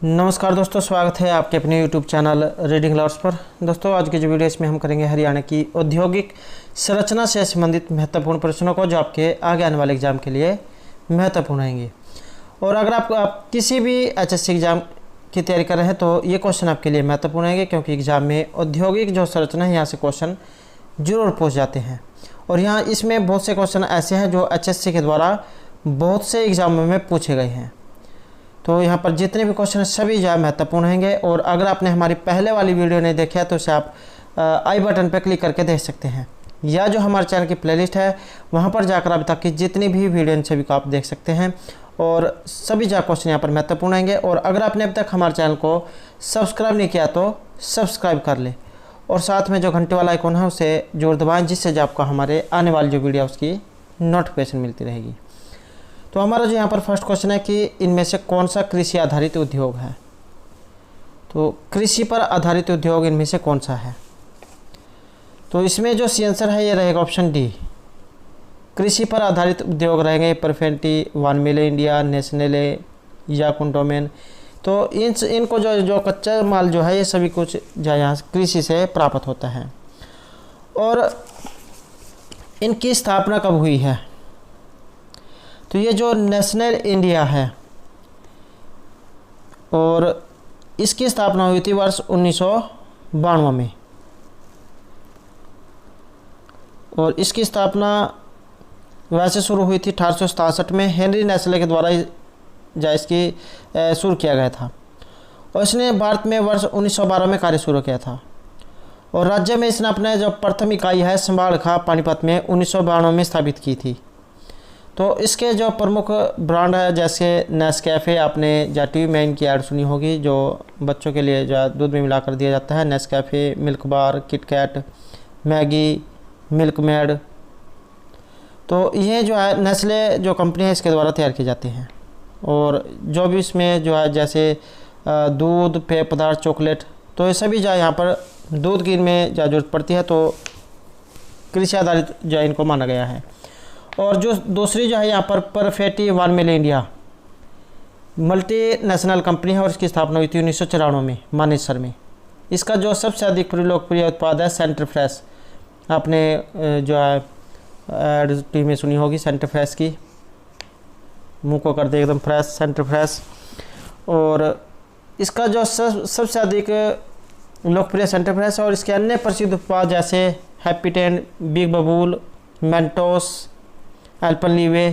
नमस्कार दोस्तों, स्वागत है आपके अपने YouTube चैनल रीडिंग लवर्स पर। दोस्तों आज के जो वीडियो इसमें हम करेंगे हरियाणा की औद्योगिक संरचना से संबंधित महत्वपूर्ण प्रश्नों को, जो आपके आगे आने वाले एग्जाम के लिए महत्वपूर्ण रहेंगे। और अगर आप किसी भी HSC एग्जाम की तैयारी कर रहे हैं तो ये क्वेश्चन आपके लिए महत्वपूर्ण रहेंगे, क्योंकि एग्जाम में औद्योगिक जो संरचना है यहाँ से क्वेश्चन जरूर पूछ जाते हैं। और यहाँ इसमें बहुत से क्वेश्चन ऐसे हैं जो HSC के द्वारा बहुत से एग्जामों में पूछे गए हैं। तो यहाँ पर जितने भी क्वेश्चन हैं सभी जो है महत्वपूर्ण रहेंगे। और अगर आपने हमारी पहले वाली वीडियो नहीं देखी है तो उसे आप आई बटन पर क्लिक करके देख सकते हैं, या जो हमारे चैनल की प्लेलिस्ट है वहाँ पर जाकर अभी तक की जितनी भी वीडियो इन सभी को आप देख सकते हैं। और सभी जो क्वेश्चन यहाँ पर महत्वपूर्ण रहेंगे। और अगर आपने अभी तक हमारे चैनल को सब्सक्राइब नहीं किया तो सब्सक्राइब कर ले, और साथ में जो घंटे वाला आइकॉन है उसे जोर दबाएँ, जिससे जो आपको हमारे आने वाली जो वीडियो उसकी नोटिफिकेशन मिलती रहेगी। तो हमारा जो यहाँ पर फर्स्ट क्वेश्चन है कि इनमें से कौन सा कृषि आधारित उद्योग है। तो कृषि पर आधारित उद्योग इनमें से कौन सा है। तो इसमें जो सी आंसर है ये रहेगा ऑप्शन डी, कृषि पर आधारित उद्योग रहेंगे। परफेंटी, वन मिल इंडिया, नेशनले, याकुन डोमेन। तो इनको जो कच्चा माल जो है ये सभी कुछ जो यहाँ कृषि से प्राप्त होता है। और इनकी स्थापना कब हुई है। तो ये जो नेशनल इंडिया है और इसकी स्थापना हुई थी वर्ष 1992 में। और इसकी स्थापना वैसे शुरू हुई थी 1867 में हेनरी नेस्ले के द्वारा इसकी शुरू किया गया था। और इसने भारत में वर्ष 1912 में कार्य शुरू किया था। और राज्य में इसने अपने जो प्रथम इकाई है संभालखा पानीपत में 1992 में स्थापित की थी। तो इसके जो प्रमुख ब्रांड है जैसे नेस्कैफ़े, आपने या टीवी में इनकी ऐड सुनी होगी, जो बच्चों के लिए जो दूध में मिलाकर दिया जाता है। Nescafe, milk bar, KitKat, Maggi, milk made. तो ये जो है नेस्ले जो कंपनी है इसके द्वारा तैयार की जाती हैं। और जो भी इसमें जो है जैसे दूध, पेय पदार्थ, चॉकलेट, तो ये सभी जो है यहाँ पर दूध की इनमें जरूरत पड़ती है, तो कृषि आधारित जो इनको माना गया है। और जो दूसरी जो है यहाँ पर परफेटी one Melle India multinational company है, और इसकी स्थापना हुई थी 1994 में मानेसर में। इसका जो सबसे अधिक लोकप्रिय उत्पाद है सेंटर फ्रेश। आपने जो है एड टीवी में सुनी होगी सेंटर फ्रेश की, मुंह को कर दे एकदम फ्रेश, सेंटर फ्रेश। और इसका जो सबसे अधिक लोकप्रिय सेंटर फ्रेश है। और इसके अन्य प्रसिद्ध उत्पाद जैसे Happydent, Big Babol, Mentos, Alpenliebe.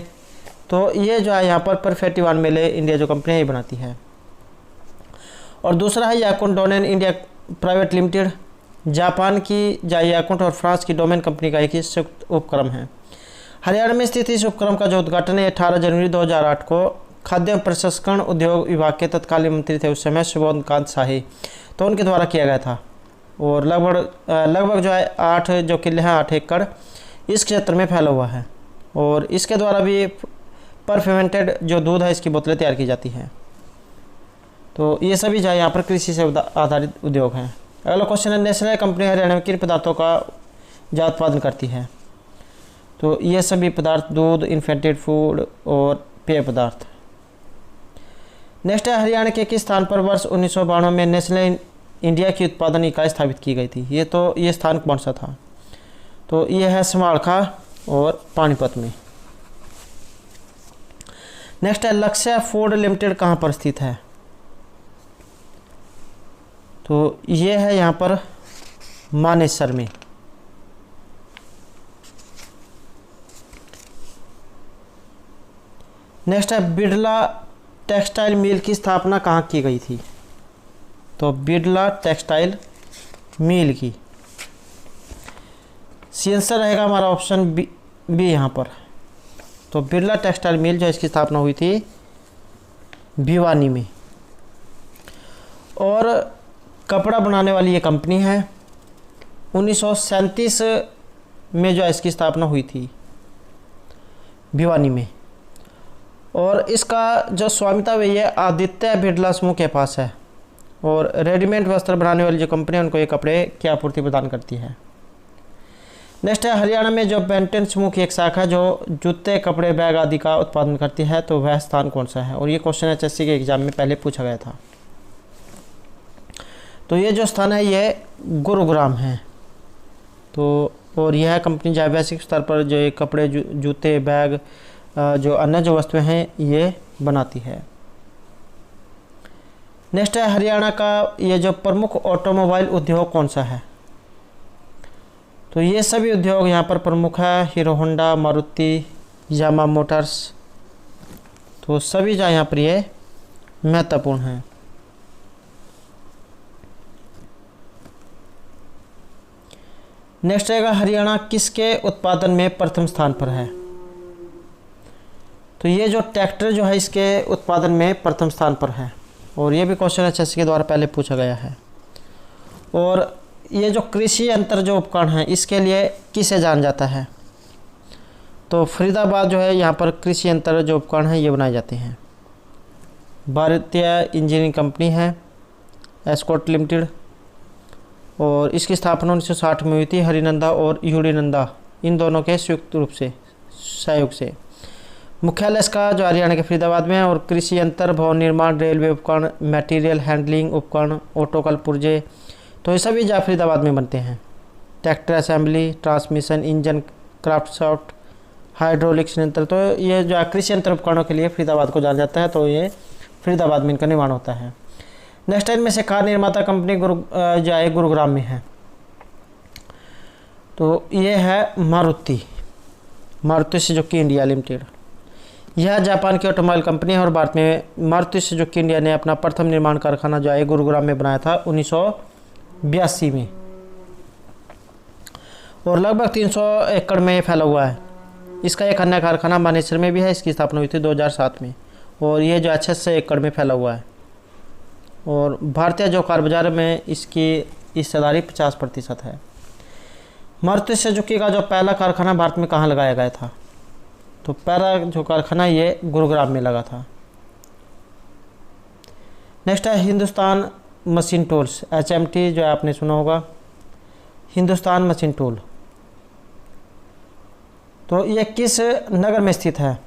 तो ये जो है यहाँ पर परफेक्ट वन मिल इंडिया जो कंपनी है ये बनाती है। और दूसरा है याकुन Danone India Private Limited, Japan की याकुन और फ्रांस की डोमेन कंपनी का एक ही संयुक्त उपक्रम है। हरियाणा में स्थित इस उपक्रम का जो उद्घाटन है 18 जनवरी 2008 को खाद्य प्रसंस्करण उद्योग विभाग के तत्कालीन मंत्री थे उस समय सुबोध कांत शाही, तो उनके द्वारा किया गया था। और लगभग जो है 8 जो किले हैं 8 एकड़ इस क्षेत्र में फैला हुआ है। और इसके द्वारा भी परफेमेंटेड जो दूध है इसकी बोतलें तैयार की जाती हैं। तो ये सभी जो है यहाँ पर कृषि से आधारित उद्योग हैं। अगला क्वेश्चन है नेशनल कंपनी हरियाणा में किन पदार्थों का उत्पादन करती है। तो ये सभी पदार्थ दूध, इन्फेंटेड फूड और पेय पदार्थ। नेक्स्ट है हरियाणा के किस स्थान पर वर्ष 1992 में नेशनल इंडिया की उत्पादन इकाई स्थापित की गई थी। ये स्थान कौन सा था। तो ये है संभालखा और पानीपत में। नेक्स्ट है लक्ष्य फूड लिमिटेड कहाँ पर स्थित है। तो ये है यहाँ पर मानेसर में। नेक्स्ट है बिड़ला टेक्सटाइल मिल की स्थापना कहाँ की गई थी। तो बिड़ला टेक्सटाइल मिल की सी आंसर रहेगा हमारा ऑप्शन बी यहाँ पर। तो बिड़ला टेक्सटाइल मिल जो इसकी स्थापना हुई थी भिवानी में। और कपड़ा बनाने वाली ये कंपनी है 1937 में जो इसकी स्थापना हुई थी भिवानी में। और इसका जो स्वामित्व है ये आदित्य बिड़ला समूह के पास है। और रेडीमेड वस्त्र बनाने वाली जो कंपनी है उनको ये कपड़े की आपूर्ति प्रदान करती है। नेक्स्ट है हरियाणा में जो बेंटन समूह की एक शाखा जो जूते, कपड़े, बैग आदि का उत्पादन करती है, तो वह स्थान कौन सा है। और ये क्वेश्चन HSC के एग्जाम में पहले पूछा गया था। तो ये जो स्थान है ये गुरुग्राम है। तो और यह कंपनी जो है वैश्विक स्तर पर जो ये कपड़े, जूते, बैग, जो अन्य जो वस्तुएं हैं ये बनाती है। नेक्स्ट है हरियाणा का ये जो प्रमुख ऑटोमोबाइल उद्योग कौन सा है। तो ये सभी उद्योग यहाँ पर प्रमुख है, हीरो होंडा, मारुति, यामा मोटर्स, तो सभी जो यहाँ पर ये महत्वपूर्ण हैं। नेक्स्ट रहेगा हरियाणा किसके उत्पादन में प्रथम स्थान पर है। तो ये जो ट्रैक्टर जो है इसके उत्पादन में प्रथम स्थान पर है, और ये भी क्वेश्चन एचएससी के द्वारा पहले पूछा गया है। और ये जो कृषि यंत्र जो उपकरण है इसके लिए किसे जाना जाता है। तो फरीदाबाद जो है यहाँ पर कृषि यंत्र जो उपकरण है ये बनाए जाते हैं। भारतीय इंजीनियरिंग कंपनी है एस्कॉट लिमिटेड, और इसकी स्थापना 1960 में हुई थी। हरिनंदा और यूडीनंदा इन दोनों के संयुक्त रूप से सहयोग से। मुख्यालय इसका जो हरियाणा के फरीदाबाद में है। और कृषि यंत्र, भवन निर्माण, रेलवे उपकरण, मटेरियल हैंडलिंग उपकरण, ऑटोकल पुर्जे, तो ये सभी जो फरीदाबाद में बनते हैं। Tractor assembly, transmission, engine, crankshaft, hydraulics यंत्र, तो ये जो कृषि यंत्र उपकरणों के लिए फरीदाबाद को जाना जाता है। तो ये फरीदाबाद में इनका निर्माण होता है। नेक्स्ट इनमें से कार निर्माता कंपनी जो है गुरुग्राम में है। तो ये है मारुति सुजुकी इंडिया लिमिटेड। यह जापान की ऑटोमोबाइल कंपनी है और भारत में मारुति सुजुकी इंडिया ने अपना प्रथम निर्माण कारखाना जो है गुरुग्राम में बनाया था 1982 में, और लगभग 300 एकड़ में फैला हुआ है। इसका एक अन्य कारखाना मानेसर में भी है। इसकी स्थापना हुई थी 2007 में, और ये जो 600 एकड़ में फैला हुआ है। और भारतीय जो कार बाजार में इसकी हिस्सेदारी 50% है। मारुति सुजुकी का जो पहला कारखाना भारत में कहाँ लगाया गया था। तो पहला जो कारखाना ये गुरुग्राम में लगा था। नेक्स्ट है हिंदुस्तान मशीन टूल्स, HMT जो है आपने सुना होगा, हिंदुस्तान मशीन टूल। तो ये किस नगर में स्थित है।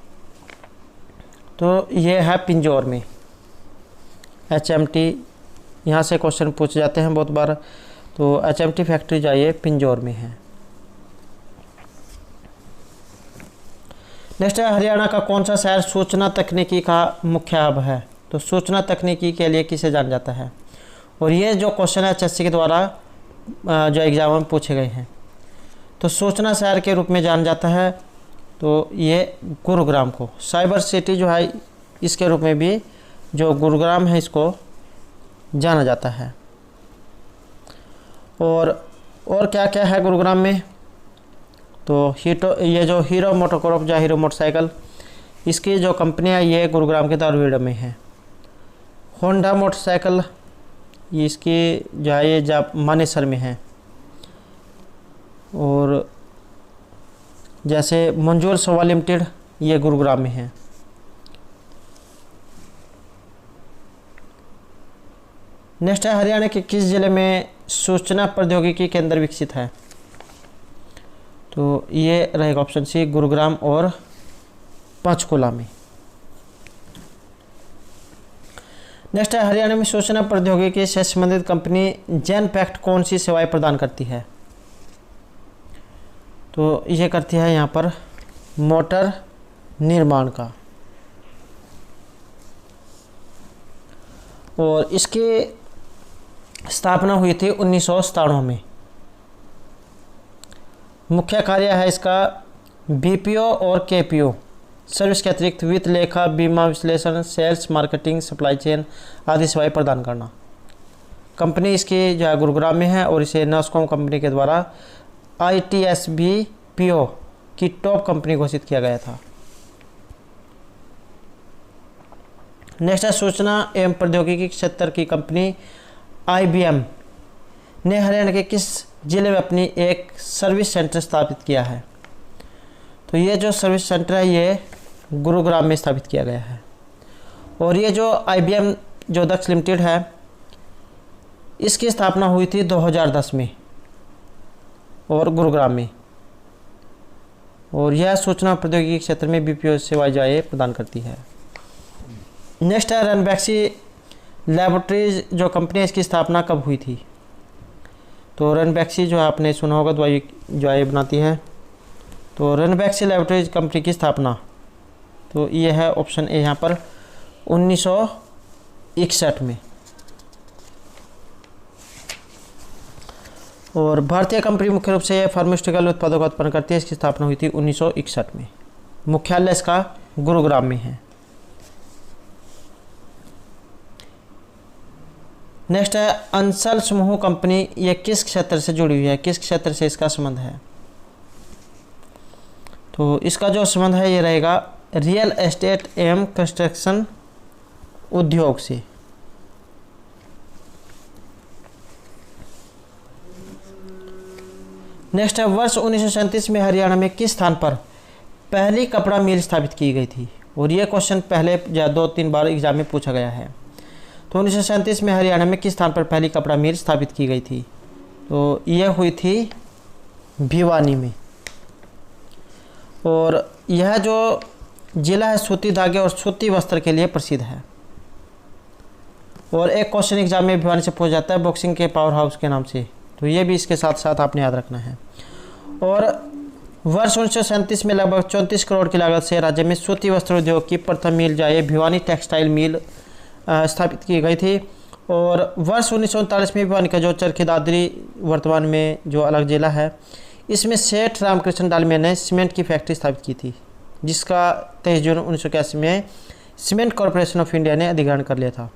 तो ये है पिंजौर में। HMT यहाँ से क्वेश्चन पूछे जाते हैं बहुत बार। तो HMT फैक्ट्री जो है पिंजौर में है। नेक्स्ट है हरियाणा का कौन सा शहर सूचना तकनीकी का मुख्य हब है। तो सूचना तकनीकी के लिए किसे जाना जाता है। और ये जो क्वेश्चन है HSC के द्वारा जो एग्जाम में पूछे गए हैं। तो सूचना शहर के रूप में जाना जाता है। तो ये गुरुग्राम को साइबर सिटी जो है इसके रूप में भी जो गुरुग्राम है इसको जाना जाता है। और क्या क्या है गुरुग्राम में। तो ये जो हीरो मोटोकॉर्प जो हीरो मोटरसाइकिल, इसकी जो कंपनी है ये गुरुग्राम के दारुवेड़ा में है। होंडा मोटरसाइकिल इसकी जो है ये मानेसर में है। और जैसे मंजूर सोवा लिमिटेड ये गुरुग्राम में है। नेक्स्ट है हरियाणा के किस जिले में सूचना प्रौद्योगिकी केंद्र विकसित है। तो ये रहेगा ऑप्शन सी, गुरुग्राम और पंचकुला में। नेक्स्ट है हरियाणा में सूचना प्रौद्योगिकी से संबंधित कंपनी जेनपैक्ट कौन सी सेवाएं प्रदान करती है। तो ये करती है यहाँ पर मोटर निर्माण का। और इसकी स्थापना हुई थी 1997 में। मुख्य कार्य है इसका BPO और KPO सर्विस के अतिरिक्त वित्त, लेखा, बीमा विश्लेषण, सेल्स, मार्केटिंग, सप्लाई चेन आदि सेवाएं प्रदान करना। कंपनी इसकी जो है गुरुग्राम में है और इसे नॉस्कॉम कंपनी के द्वारा ITSB-PO की टॉप कंपनी घोषित किया गया था। नेक्स्ट है सूचना एवं प्रौद्योगिकी क्षेत्र की कंपनी IBM ने हरियाणा के किस जिले में अपनी एक सर्विस सेंटर स्थापित किया है। तो ये जो सर्विस सेंटर है ये गुरुग्राम में स्थापित किया गया है। और ये जो IBM जो दक्ष लिमिटेड है इसकी स्थापना हुई थी 2010 में और गुरुग्राम में। और यह सूचना प्रौद्योगिकी क्षेत्र में BPO सेवाएं जो है प्रदान करती है। नेक्स्ट है लेबोरेटरीज जो कंपनी है इसकी स्थापना कब हुई थी? तो रनबैक्सी जो आपने सुना होगा दवाई जो है बनाती है। तो रनबैक्सी लेबोरेटरीज कंपनी की स्थापना, तो ये है ऑप्शन ए यहाँ पर 1961 में। और भारतीय कंपनी मुख्य रूप से फार्मास्यूटिकल उत्पादों का उत्पादन करती है, इसकी स्थापना हुई थी 1961 में। मुख्यालय इसका गुरुग्राम में है। नेक्स्ट है अंसल समूह कंपनी, ये किस क्षेत्र से जुड़ी हुई है, किस क्षेत्र से इसका संबंध है? तो इसका जो संबंध है ये रहेगा रियल एस्टेट एवं कंस्ट्रक्शन उद्योग से। नेक्स्ट है वर्ष 1937 में हरियाणा में किस स्थान पर पहली कपड़ा मिल स्थापित की गई थी? और ये क्वेश्चन पहले या 2-3 बार एग्जाम में पूछा गया है। तो 1937 में हरियाणा में किस स्थान पर पहली कपड़ा मिल स्थापित की गई थी? तो यह हुई थी भिवानी में। और यह जो जिला है सूती धागे और सूती वस्त्र के लिए प्रसिद्ध है। और एक क्वेश्चन एग्जाम में भिवानी से पूछा जाता है बॉक्सिंग के पावर हाउस के नाम से, तो ये भी इसके साथ साथ आपने याद रखना है। और वर्ष 1937 में लगभग 34 करोड़ की लागत से राज्य में सूती वस्त्र उद्योग की प्रथम मिल जाए भिवानी टेक्सटाइल मिल स्थापित की गई थी। और वर्ष 1939 में भिवानी का जो चरखी दादरी वर्तमान में जो अलग जिला है, इसमें सेठ रामकृष्ण डालमिया ने सीमेंट की फैक्ट्री स्थापित की थी, जिसका 23 जून 1981 में सीमेंट कॉरपोरेशन ऑफ इंडिया ने अधिग्रहण कर लिया था।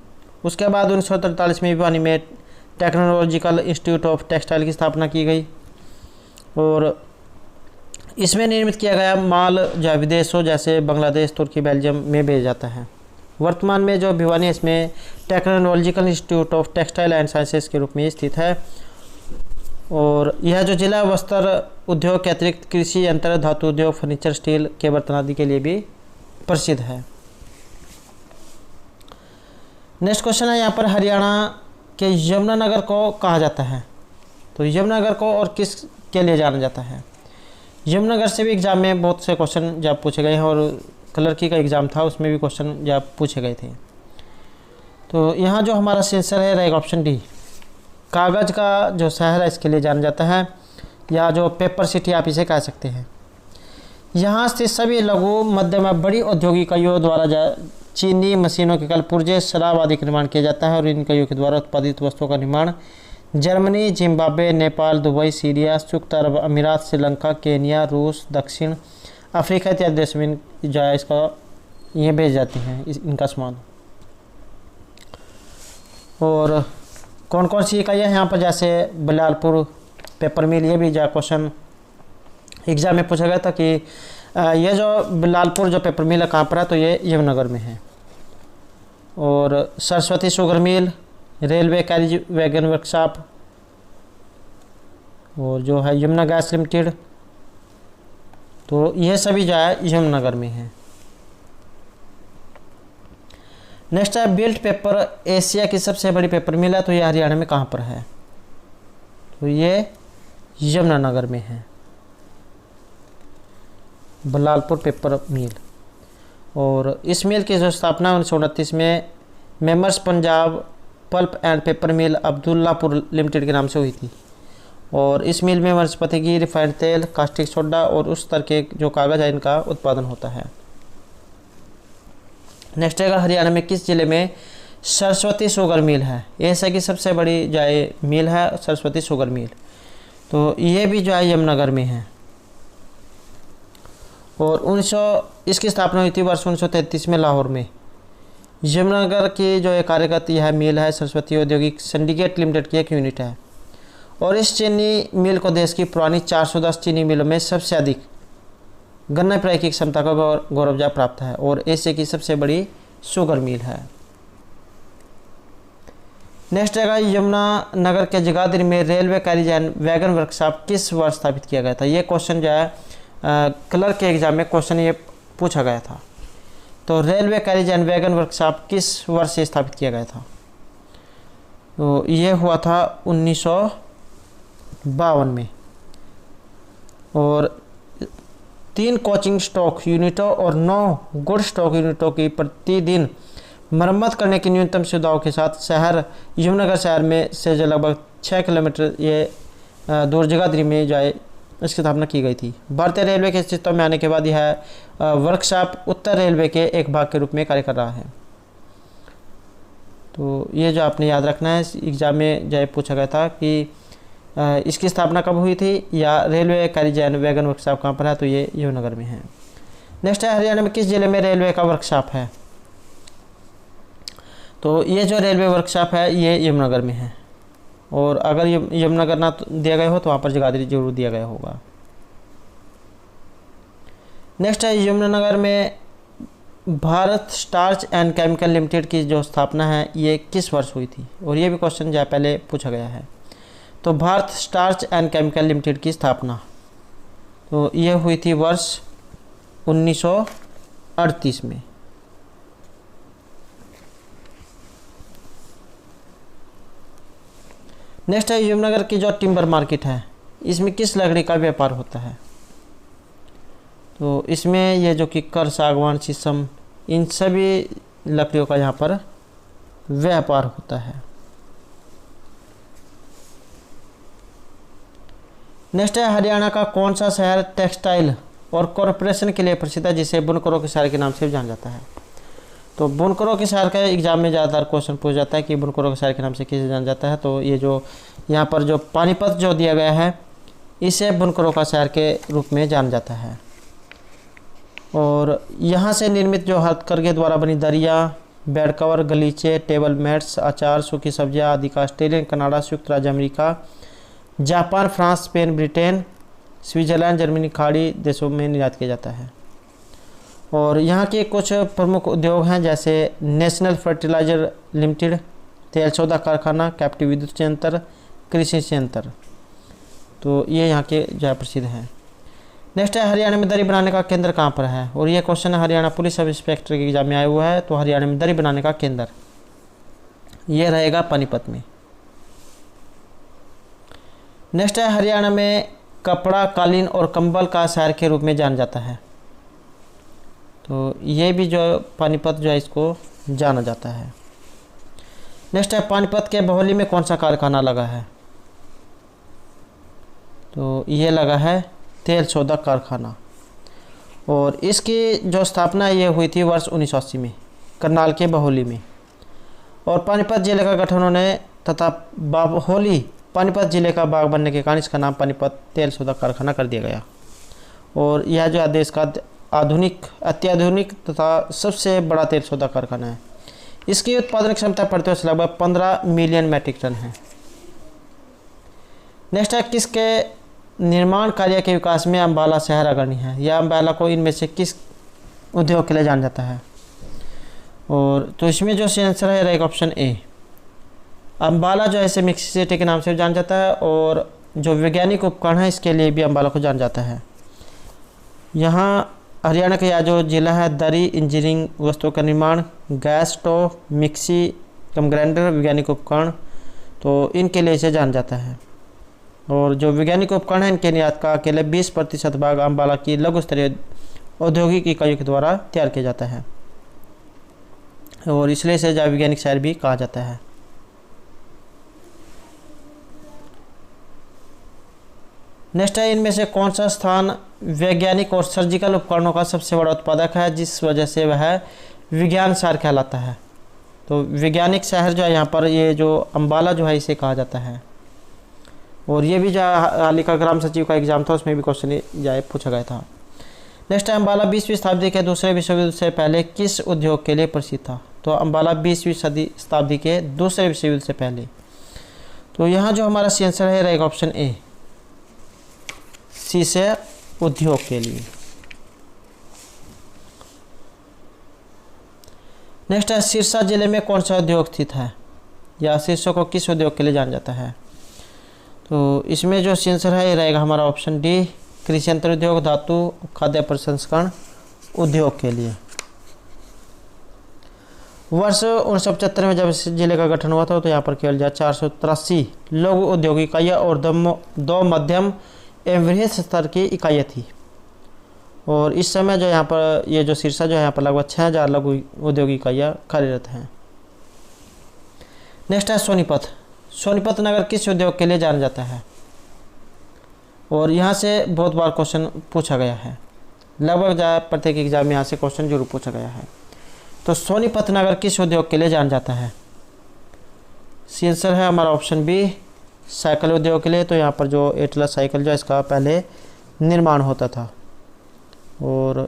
उसके बाद 1943 में भिवानी में टेक्नोलॉजिकल इंस्टीट्यूट ऑफ टेक्सटाइल की स्थापना की गई। और इसमें निर्मित किया गया माल जो विदेशों जैसे बांग्लादेश, तुर्की, बेल्जियम में भेजा जाता है। वर्तमान में जो भिवानी है इसमें technological institute of textile and sciences के रूप में स्थित है। और यह जो जिला वस्त्र उद्योग के अतिरिक्त कृषि यंत्र, धातु उद्योग, फर्नीचर, स्टील के बर्तन आदि के लिए भी प्रसिद्ध है। नेक्स्ट क्वेश्चन है यहाँ पर हरियाणा के यमुनानगर को कहा जाता है? तो यमुनानगर को और किस के लिए जाना जाता है? यमुनानगर से भी एग्जाम में बहुत से क्वेश्चन जब पूछे गए हैं, और क्लर्की का एग्ज़ाम था उसमें भी क्वेश्चन जब पूछे गए थे। तो यहाँ जो हमारा आंसर है रहेगा ऑप्शन डी, कागज़ का जो शहर है इसके लिए जाना जाता है, या जो पेपर सिटी आप इसे कह सकते हैं। यहाँ स्थित सभी लघु, मध्यम व बड़ी औद्योगिक इकाइयों द्वारा चीनी मशीनों के कल पुर्जे, शराब आदि का निर्माण किया जाता है। और इन इकाइयों के द्वारा उत्पादित वस्तुओं का निर्माण Germany, Zimbabwe, Nepal, Dubai, Syria, संयुक्त अरब अमीरात, श्रीलंका, केनिया, रूस, दक्षिण अफ्रीका इत्यादि देशों में जो है इसका ये भेज जाती हैं इनका सामान। और कौन कौन सी इकाइयाँ हैं यहाँ पर, जैसे बलालपुर पेपर मिल, ये भी जो क्वेश्चन एग्जाम में पूछा गया था कि ये जो बलालपुर जो पेपर मिल है कहाँ पर है, तो ये यमुनानगर में है। और Saraswati sugar mill, railway carriage wagon workshop, और जो है यमुना गैस लिमिटेड, तो यह सभी जो है यमुनानगर में है। नेक्स्ट है बिल्ट पेपर एशिया की सबसे बड़ी पेपर मिल है, तो ये हरियाणा में कहाँ पर है? तो ये यमुनानगर में है, बलालपुर पेपर मिल। और इस मिल की जो स्थापना 1929 में Messrs Punjab pulp and paper mill Abdullapur limited के नाम से हुई थी। और इस मिल में वनस्पति घी, रिफाइंड तेल, कास्टिक सोडा और उस तरह के जो कागज़ है इनका उत्पादन होता है। नेक्स्ट है हरियाणा में किस जिले में सरस्वती शुगर मिल है? एशिया की सबसे बड़ी जो है मिल है सरस्वती शुगर मिल, तो ये भी जो है यमुनानगर में है। और इसकी स्थापना हुई थी वर्ष 1933 में लाहौर में। यमुनानगर की जो कार्यरत यह मिल है सरस्वती औद्योगिक सिंडिकेट लिमिटेड की एक यूनिट है। और इस चीनी मिल को देश की पुरानी 410 चीनी मिलों में सबसे अधिक गन्ना पेराई की क्षमता का गौरवजा प्राप्त है। और एशिया की सबसे बड़ी शुगर मिल है। नेक्स्ट है यमुनानगर के जगाधरी में railway carriage and wagon workshop किस वर्ष स्थापित किया गया था? ये क्वेश्चन जो है क्लर्क के एग्जाम में क्वेश्चन ये पूछा गया था। तो railway carriage and wagon workshop किस वर्ष से स्थापित किया गया था? तो ये हुआ था 1952 में। और 3 कोचिंग स्टॉक यूनिटों और 9 गुड स्टॉक यूनिटों की प्रतिदिन मरम्मत करने की न्यूनतम सुविधाओं के साथ शहर यमुनानगर शहर में से जो लगभग 6 किलोमीटर ये दूर जगाधरी में जाए इसकी स्थापना की गई थी। भारतीय रेलवे के अस्तित्व में आने के बाद यह वर्कशॉप उत्तर रेलवे के एक भाग के रूप में कार्य कर रहा है। तो ये जो आपने याद रखना है, एग्जाम में जो पूछा गया था कि इसकी स्थापना कब हुई थी या रेलवे कारिजन वैगन वर्कशॉप कहाँ पर है, तो ये यमुनानगर में है। नेक्स्ट है हरियाणा में किस जिले में रेलवे का वर्कशॉप है। तो ये जो रेलवे वर्कशॉप है ये यमुनानगर में है, और अगर यमुनानगर ना दिया गया हो तो वहाँ पर जगाधरी जरूर दिया गया होगा। नेक्स्ट है यमुनानगर में Bharat starch and chemical limited की जो स्थापना है ये किस वर्ष हुई थी, और ये भी क्वेश्चन जो है पहले पूछा गया है। तो Bharat starch and chemical limited की स्थापना तो ये हुई थी वर्ष 1938 में। नेक्स्ट है यमुनानगर की जो टिम्बर मार्केट है इसमें किस लकड़ी का व्यापार होता है। तो इसमें ये जो किक्कर, सागवान, शीशम, इन सभी लकड़ियों का यहाँ पर व्यापार होता है। नेक्स्ट है हरियाणा का कौन सा शहर टेक्सटाइल और कॉरपोरेशन के लिए प्रसिद्ध है, जिसे बुनकरों के शहर के नाम से जाना जाता है। तो बुनकरों के शहर का एग्जाम में ज़्यादातर क्वेश्चन पूछा जाता है कि बुनकरों के शहर के नाम से किसे जाना जाता है। तो ये जो यहाँ पर जो पानीपत जो दिया गया है इसे बुनकरों का शहर के रूप में जाना जाता है। और यहाँ से निर्मित जो हथकरघे द्वारा बनी दरिया, बेड कवर, गलीचे, टेबल मैट्स, अचार, सूखी सब्जियाँ आदि का ऑस्ट्रेलिया, कनाडा, संयुक्त राज्य America, Japan, France, Spain, Britain, Switzerland, Germany, खाड़ी देशों में निर्यात किया जाता है। और यहाँ के कुछ प्रमुख उद्योग हैं जैसे नेशनल फर्टिलाइजर लिमिटेड, तेल सौदा कारखाना, कैप्टिव विद्युत संयंत्र, कृषि संयंत्र। तो ये यहाँ के जो प्रसिद्ध हैं। नेक्स्ट है हरियाणा में दरी बनाने का केंद्र कहाँ पर है, और ये question Haryana police sub inspector के एग्जाम में आया हुआ है। तो हरियाणा में दरी बनाने का केंद्र ये रहेगा पानीपत में। नेक्स्ट है हरियाणा में कपड़ा, कालीन और कंबल का शहर के रूप में जाना जाता है। तो ये भी जो पानीपत जो है इसको जाना जाता है। नेक्स्ट है पानीपत के बहोली में कौन सा कारखाना लगा है। तो ये लगा है तेल सौदा कारखाना, और इसकी जो स्थापना ये हुई थी वर्ष 1980 में करनाल के बहोली में। और पानीपत जिले का गठन होने तथा बहोली पानीपत जिले का भाग बनने के कारण इसका नाम पानीपत तेल सौदा कारखाना कर दिया गया। और यह जो देश का अत्याधुनिक तथा सबसे बड़ा तेल सौदा कारखाना है। इसकी उत्पादन क्षमता प्रति वर्ष लगभग 15 मिलियन मैट्रिक टन है। नेक्स्ट है किसके निर्माण कार्य के विकास में अम्बाला शहर अग्रणी है, या अम्बाला को इनमें से किस उद्योग के लिए जाना जाता है। और तो इसमें जो आंसर है रहेगा ऑप्शन ए। अम्बाला जो है इसे मिक्सी सिटी के नाम से जाना जाता है, और जो वैज्ञानिक उपकरण है इसके लिए भी अम्बाला को जाना जाता है। यहाँ हरियाणा का यह जो जिला है दरी, इंजीनियरिंग वस्तुओं का निर्माण, गैस स्टोव, मिक्सी कम ग्राइंडर, वैज्ञानिक उपकरण, तो इनके लिए इसे जाना जाता है। और जो वैज्ञानिक उपकरण है इनके निर्यात का केवल 20% भाग अम्बाला की लघु स्तरीय औद्योगिक इकाइयों के द्वारा तैयार किया जाता है, और इसलिए इसे वैज्ञानिक शहर भी कहा जाता है। नेक्स्ट है इनमें से कौन सा स्थान वैज्ञानिक और सर्जिकल उपकरणों का सबसे बड़ा उत्पादक है, जिस वजह से वह विज्ञान शहर कहलाता है। तो वैज्ञानिक शहर जो है यहाँ पर ये जो अम्बाला जो है इसे कहा जाता है। और ये भी जो हाल ही का ग्राम सचिव का एग्जाम था उसमें भी क्वेश्चन जाए पूछा गया था। नेक्स्ट है अम्बाला 20वीं शताब्दी के दूसरे विश्व युद्ध से पहले किस उद्योग के लिए प्रसिद्ध था। तो अम्बाला 20वीं शताब्दी के दूसरे विश्व युद्ध से पहले। तो यहाँ जो हमारा आंसर है रहेगा ऑप्शन ए, शीशे उद्योग के लिए। नेक्स्ट है सिरसा जिले में कौन सा उद्योग स्थित है, या सिरसा को किस उद्योग के लिए जाना जाता है। तो इसमें जो आंसर है ये रहेगा हमारा ऑप्शन डी, कृषि यंत्र उद्योग, धातु, खाद्य प्रसंस्करण उद्योग के लिए। वर्ष 1975 में जब इस जिले का गठन हुआ था तो यहाँ पर केवल 483 लघु औद्योगिक इकाइयाँ और 2 मध्यम एवं वृहद स्तर की इकाइयाँ थी। और इस समय जो यहाँ पर ये जो सिरसा जो है यहाँ पर लगभग 6000 लघु औद्योगिक इकाइयाँ कार्यरत हैं। नेक्स्ट है सोनीपत। सोनीपत नगर किस उद्योग के लिए जाना जाता है? और यहाँ से बहुत बार क्वेश्चन पूछा गया है, लगभग प्रत्येक एग्जाम में यहाँ से क्वेश्चन जरूर पूछा गया है। तो सोनीपत नगर किस उद्योग के लिए जाना जाता है? सी आंसर है हमारा ऑप्शन बी, साइकिल उद्योग के लिए। तो यहाँ पर जो एटलस साइकिल जो इसका पहले निर्माण होता था, और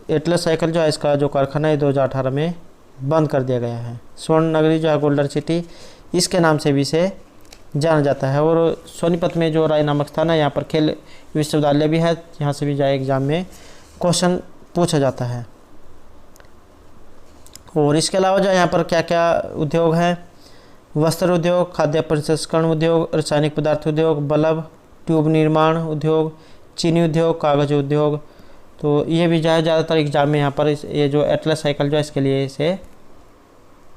एटलस साइकिल जो है इसका जो कारखाना है 2018 में बंद कर दिया गया है। स्वर्ण नगरी जो है गोल्डन सिटी इसके नाम से भी इसे जाना जाता है। और सोनीपत में जो राय नामक स्थान है यहाँ पर खेल विश्वविद्यालय भी है, यहाँ से भी जाए एग्जाम में क्वेश्चन पूछा जाता है। और इसके अलावा जो यहाँ पर क्या क्या उद्योग हैं? वस्त्र उद्योग, खाद्य प्रसंस्करण उद्योग, रासायनिक पदार्थ उद्योग, बल्ब ट्यूब निर्माण उद्योग, चीनी उद्योग, कागज उद्योग। तो ये भी ज़्यादातर एग्जाम में यहाँ पर ये जो एटलस साइकिल जो है इसके लिए इसे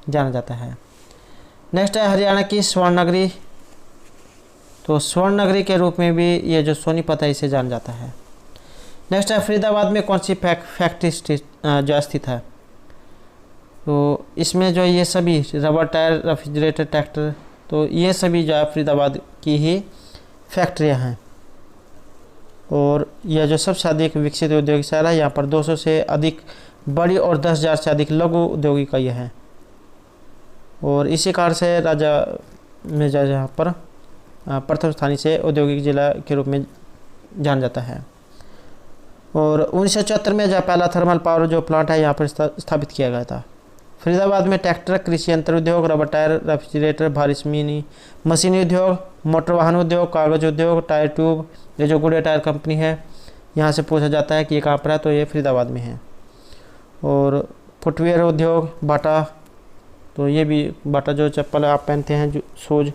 जाना जाता है। नेक्स्ट है हरियाणा की स्वर्ण नगरी। तो स्वर्ण नगरी के रूप में भी ये जो सोनीपत है इसे जाना जाता है। नेक्स्ट है फरीदाबाद में कौन सी फैक्ट्री जो स्थित है? तो इसमें जो ये सभी रबर टायर, रेफ्रिजरेटर, ट्रैक्टर, तो ये सभी जो है फरीदाबाद की ही फैक्ट्रियां हैं। और यह जो सबसे अधिक विकसित औद्योगिक शहर है, यहाँ पर 200 से अधिक बड़ी और 10,000 से अधिक लघु औद्योगिक इकाइयाँ हैं। और इसी कारण से राज्य में जो यहाँ पर प्रथम स्थानीय से औद्योगिक जिला के रूप में जाना जाता है। और 1974 में जहाँ पहला थर्मल पावर जो प्लांट है यहाँ पर स्थापित किया गया था। फरीदाबाद में ट्रैक्टर, कृषि यंत्र उद्योग, रबर टायर, रेफ्रिजरेटर, भारी मशीनी उद्योग, मोटर वाहन उद्योग, कागज उद्योग, टायर ट्यूब, ये जो गुड़िया टायर कंपनी है यहाँ से पूछा जाता है कि ये कहाँ पर है, तो ये फरीदाबाद में है। और फुटवेयर उद्योग, बाटा, तो ये भी बाटा जो चप्पल आप पहनते हैं जो शूज,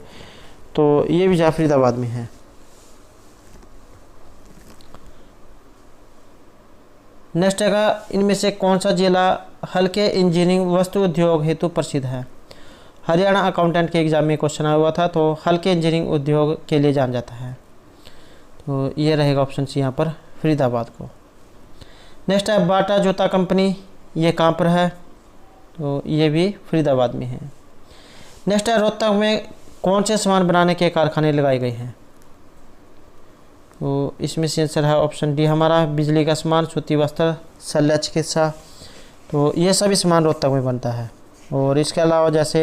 तो ये भी जहाँ फरीदाबाद में है। नेक्स्ट है इनमें से कौन सा जिला हल्के इंजीनियरिंग वस्तु उद्योग हेतु प्रसिद्ध है? हरियाणा अकाउंटेंट के एग्जाम में क्वेश्चन आया हुआ था, तो हल्के इंजीनियरिंग उद्योग के लिए जाना जाता है। तो ये रहेगा ऑप्शन सी यहाँ पर फरीदाबाद को। नेक्स्ट है बाटा जूता कंपनी, ये कहाँ पर है? तो ये भी फरीदाबाद में है। नेक्स्ट है रोहतक में कौन से सामान बनाने के कारखाने लगाए गए हैं? तो इसमें से आंसर है ऑप्शन डी हमारा, बिजली का सामान, सूती वस्त्र, शल्य चिकित्सा। तो ये सभी सामान रोहतक में बनता है। और इसके अलावा जैसे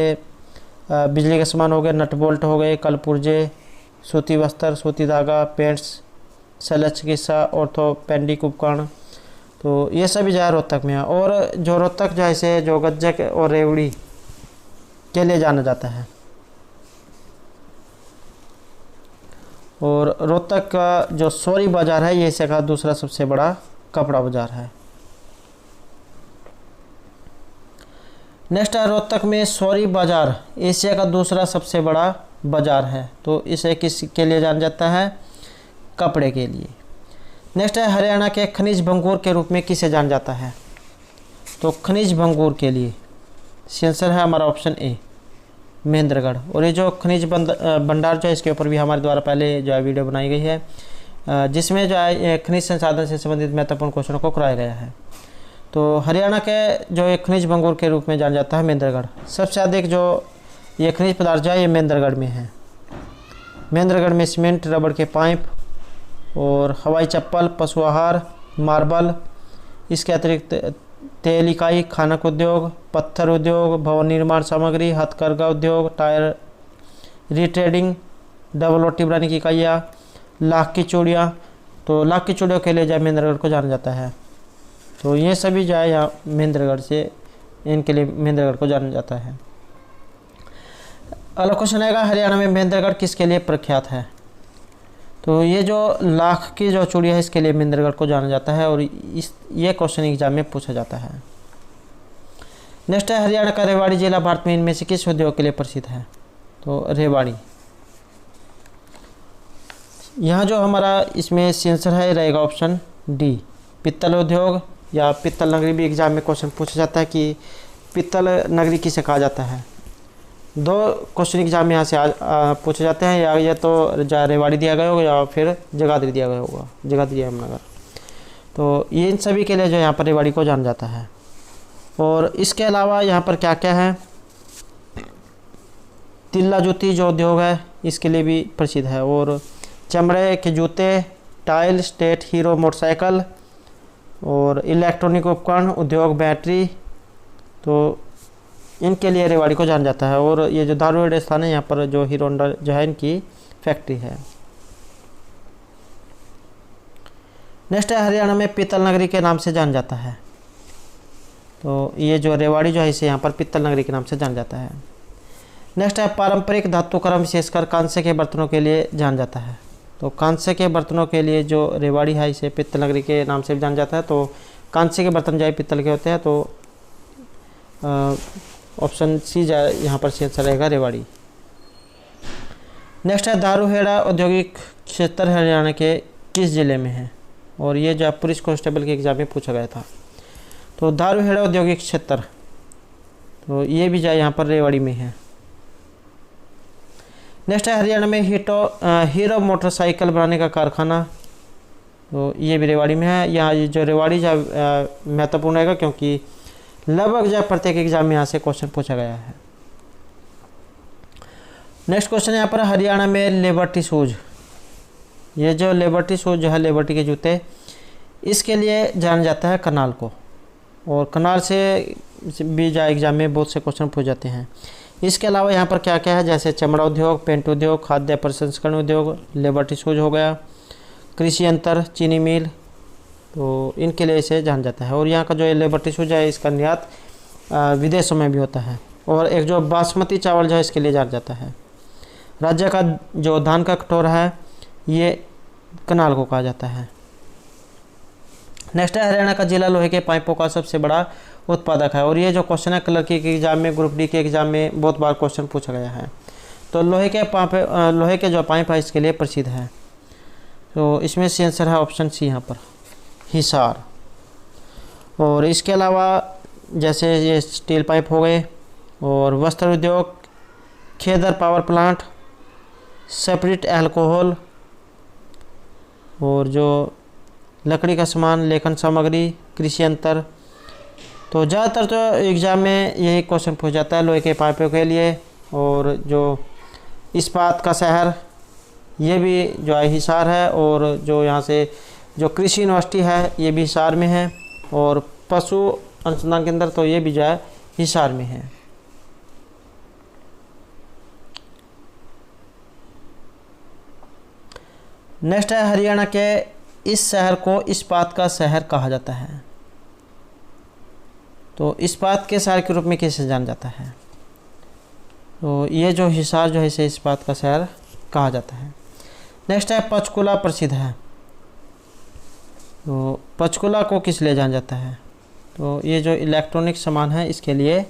बिजली का सामान हो गए, नट बोल्ट हो गए, कलपुर्जे, सूती वस्त्र, सूती धागा, पेंट्स, शल्य चिकित्सा, ऑर्थोपेडिक उपकरण, तो ये सभी जो है रोहतक में है। और जो रोहतक जैसे जो गज्जक और रेवड़ी के लिए जाना जाता है। और रोहतक का जो सौरी बाज़ार है ये एशिया का दूसरा सबसे बड़ा कपड़ा बाज़ार है। नेक्स्ट है रोहतक में सौरी बाज़ार एशिया का दूसरा सबसे बड़ा बाज़ार है। तो इसे किस के लिए जाना जाता है? कपड़े के लिए। नेक्स्ट है हरियाणा के खनिज भंगूर के रूप में किसे जाना जाता है? तो खनिज भंगूर के लिए आंसर है हमारा ऑप्शन ए, महेंद्रगढ़। और ये जो खनिज भंडार जो है इसके ऊपर भी हमारे द्वारा पहले जो है वीडियो बनाई गई है, जिसमें जो है खनिज संसाधन से संबंधित महत्वपूर्ण क्वेश्चनों को कराया गया है। तो हरियाणा के जो एक खनिज भंगूर के रूप में जाना जाता है महेंद्रगढ़। सबसे अधिक जो ये खनिज पदार्थ जो है ये महेंद्रगढ़ में है। महेंद्रगढ़ में सीमेंट, रबड़ के पाइप और हवाई चप्पल, पशु आहार, मार्बल, इसके अतिरिक्त तेल इकाई, खानक उद्योग, पत्थर उद्योग, भवन निर्माण सामग्री, हथकरघा उद्योग, टायर रिट्रेडिंग, डबल रोटी बनाने की इकाइयाँ, लाख की चूड़ियाँ। तो लाख की चूड़ियों के लिए जो महेंद्रगढ़ को जाना जाता है। तो ये सभी जो है यहाँ महेंद्रगढ़ से, इनके लिए महेंद्रगढ़ को जाना जाता है। अगला क्वेश्चन आएगा, हरियाणा में महेंद्रगढ़ किसके लिए प्रख्यात है? तो ये जो लाख की जो चूड़ियाँ है इसके लिए महेंद्रगढ़ को जाना जाता है। और ये क्वेश्चन एग्जाम में पूछा जाता है। नेक्स्ट है हरियाणा का रेवाड़ी जिला भारत में इनमें से किस उद्योग के लिए प्रसिद्ध है? तो रेवाड़ी। यहाँ जो हमारा इसमें आंसर है रहेगा ऑप्शन डी, पित्तल उद्योग, या पित्तल नगरी भी एग्जाम में क्वेश्चन पूछा जाता है कि पित्तल नगरी किसे कहा जाता है। दो क्वेश्चन एग्जाम में यहाँ से पूछे जाते हैं, या तो रेवाड़ी दिया गया होगा या फिर जगाधरी दिया गया होगा, जगाधरी अहमदनगर। तो ये इन सभी के लिए जो यहाँ पर रेवाड़ी को जाना जाता है। और इसके अलावा यहाँ पर क्या क्या है, तिल्ला जूती जो उद्योग है इसके लिए भी प्रसिद्ध है, और चमड़े के जूते, टाइल, स्टेट हीरो मोटरसाइकिल, और इलेक्ट्रॉनिक उपकरण उद्योग, बैटरी, तो इनके लिए रेवाड़ी को जाना जाता है। और ये जो धारूहेड़ा स्थान है यहाँ पर जो हीरो होंडा जो है इनकी फैक्ट्री है। नेक्स्ट है हरियाणा में पीतल नगरी के नाम से जाना जाता है। तो ये जो रेवाड़ी जो है इसे यहाँ पर पीतल नगरी के नाम से जाना जाता है। नेक्स्ट है पारंपरिक धातुकर्म विशेषकर कांसे के बर्तनों के लिए जाना जाता है। तो कांसे के बर्तनों के लिए जो रेवाड़ी है इसे पीतल नगरी के नाम से भी जाना जाता है। तो कांसे के बर्तन जो है पीतल के होते हैं, तो ऑप्शन सी यहाँ पर आंसर रहेगा रेवाड़ी। नेक्स्ट है धारूहेड़ा औद्योगिक क्षेत्र हरियाणा के किस जिले में है, और ये जो पुलिस कांस्टेबल के एग्जाम में पूछा गया था। तो धारूहेड़ा औद्योगिक क्षेत्र, तो ये भी जाए यहाँ पर रेवाड़ी में है। नेक्स्ट है हरियाणा में हीरो मोटरसाइकिल बनाने का कारखाना, तो ये भी रेवाड़ी में है। यहाँ ये जो रेवाड़ी जो महत्वपूर्ण रहेगा क्योंकि लगभग जो प्रत्येक एग्जाम में यहाँ से क्वेश्चन पूछा गया है। नेक्स्ट क्वेश्चन यहाँ पर हरियाणा में लिबर्टी शूज, ये जो लिबर्टी शूज जो है लिबर्टी के जूते, इसके लिए जाना जाता है करनाल को, और करनाल से भी जो एग्जाम में बहुत से क्वेश्चन पूछ जाते हैं। इसके अलावा यहाँ पर क्या क्या है, जैसे चमड़ा उद्योग, पेंट उद्योग, खाद्य प्रसंस्करण उद्योग, लिबर्टी शूज हो गया, कृषि यंत्र, चीनी मिल, तो इनके लिए इसे जाना जाता है। और यहाँ का जो लिबर्टी शूज है इसका निर्यात विदेशों में भी होता है। और एक जो बासमती चावल जो है इसके लिए जाना जाता है। राज्य का जो धान का कटोरा है ये करनाल को कहा जाता है। नेक्स्ट है हरियाणा का जिला लोहे के पाइपों का सबसे बड़ा उत्पादक है, और ये जो क्वेश्चन है क्लर्क के एग्जाम में, ग्रुप डी के एग्जाम में बहुत बार क्वेश्चन पूछा गया है। तो लोहे के जो पाइप है इसके लिए प्रसिद्ध है, तो इसमें से आंसर है ऑप्शन सी यहाँ पर हिसार। और इसके अलावा जैसे ये स्टील पाइप हो गए, और वस्त्र उद्योग, Khedar power plant, separate alcohol, और जो लकड़ी का सामान, लेखन सामग्री, कृषि यंत्र, तो ज़्यादातर तो एग्ज़ाम में यही क्वेश्चन पूछ जाता है लोहे के पाइपों के लिए। और जो इस्पात का शहर ये भी जो है हिसार है, और जो यहाँ से जो कृषि यूनिवर्सिटी है ये भी हिसार में है, और पशु अनुसंधान केंद्र तो ये भी जो है हिसार में है। नेक्स्ट है हरियाणा के इस शहर को इस्पात का शहर कहा जाता है। तो इस्पात के शहर के रूप में कैसे जाना जाता है, तो ये जो हिसार जो है इसे इस्पात का शहर कहा जाता है। नेक्स्ट है पंचकुला प्रसिद्ध है, तो पंचकुला को किस लिए जाना जाता है, तो ये जो इलेक्ट्रॉनिक सामान है इसके लिए